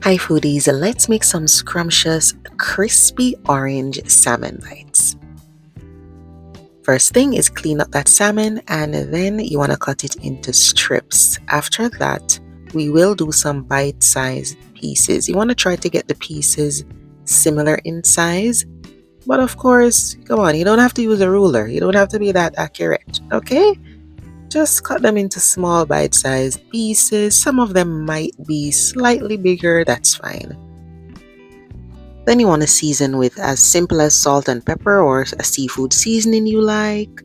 Hi foodies, let's make some scrumptious, crispy orange salmon bites. First thing is clean up that salmon and then you want to cut it into strips. After that, we will do some bite-sized pieces. You want to try to get the pieces similar in size, but of course, come on, you don't have to use a ruler. You don't have to be that accurate, okay? Just cut them into small bite-sized pieces. Some of them might be slightly bigger, that's fine. Then you want to season with as simple as salt and pepper or a seafood seasoning you like,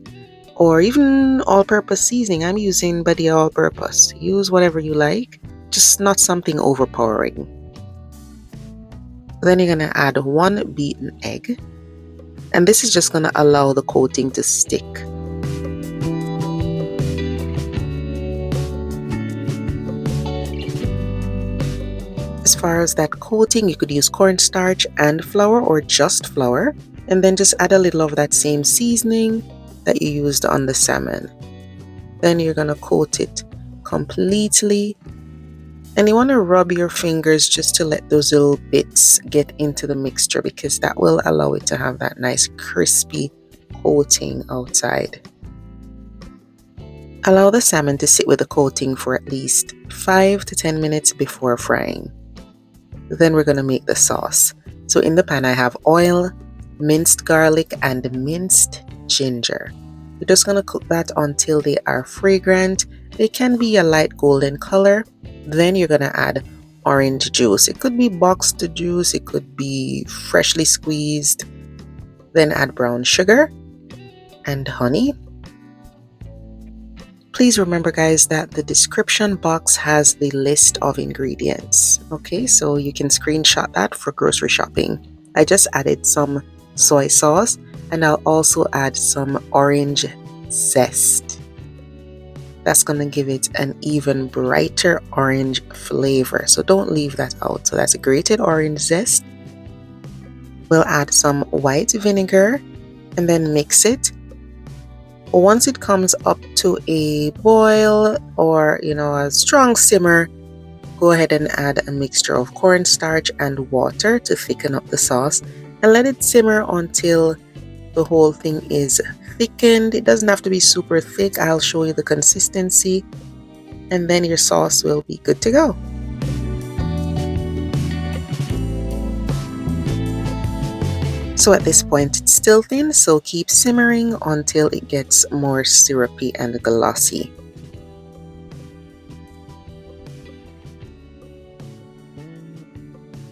or even all-purpose seasoning. I'm using Buddy All-Purpose. Use whatever you like, just not something overpowering. Then you're going to add 1 beaten egg, and this is just going to allow the coating to stick. As far as that coating, you could use cornstarch and flour or just flour, and then just add a little of that same seasoning that you used on the salmon. Then you're going to coat it completely, and you want to rub your fingers just to let those little bits get into the mixture, because that will allow it to have that nice crispy coating outside. Allow the salmon to sit with the coating for at least 5 to 10 minutes before frying. Then we're going to make the sauce. So in the pan I have oil, minced garlic, and minced ginger. We're just going to cook that until they are fragrant. They can be a light golden color. Then you're going to add orange juice. It could be boxed juice, it could be freshly squeezed. Then add brown sugar and honey. Please remember, guys, that the description box has the list of ingredients. Okay, so you can screenshot that for grocery shopping. I just added some soy sauce, and I'll also add some orange zest. That's going to give it an even brighter orange flavor, so don't leave that out. So that's a grated orange zest. We'll add some white vinegar and then mix it. Once it comes up to a boil or a strong simmer, go ahead and add a mixture of cornstarch and water to thicken up the sauce, and let it simmer until the whole thing is thickened. It doesn't have to be super thick. I'll show you the consistency, and then your sauce will be good to go. So at this point it's still thin, so keep simmering until it gets more syrupy and glossy.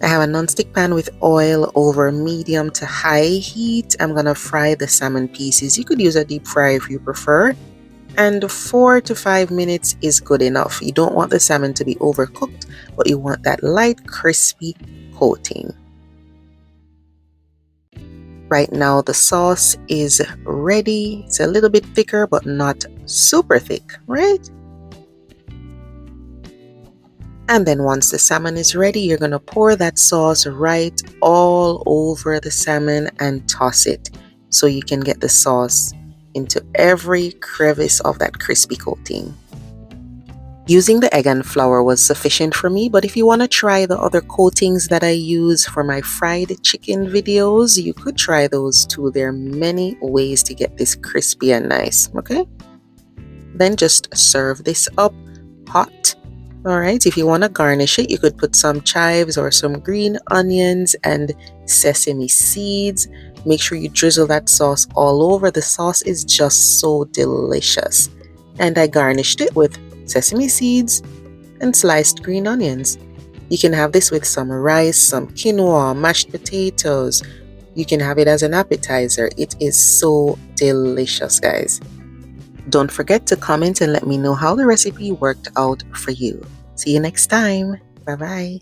I have a non-stick pan with oil over medium to high heat. I'm gonna fry the salmon pieces. You could use a deep fry if you prefer, and 4 to 5 minutes is good enough. You don't want the salmon to be overcooked, but you want that light crispy coating. Right now the sauce is ready. It's a little bit thicker, but not super thick, right? And then once the salmon is ready, you're going to pour that sauce right all over the salmon and toss it so you can get the sauce into every crevice of that crispy coating. Using the egg and flour was sufficient for me, but if you want to try the other coatings that I use for my fried chicken videos, you could try those too. There are many ways to get this crispy and nice, okay? Then just serve this up hot. Alright, if you want to garnish it, you could put some chives or some green onions and sesame seeds. Make sure you drizzle that sauce all over. The sauce is just so delicious. And I garnished it with sesame seeds and sliced green onions. You can have this with some rice, some quinoa, mashed potatoes. You can have it as an appetizer. It is so delicious, guys. Don't forget to comment and let me know how the recipe worked out for you. See you next time. Bye bye.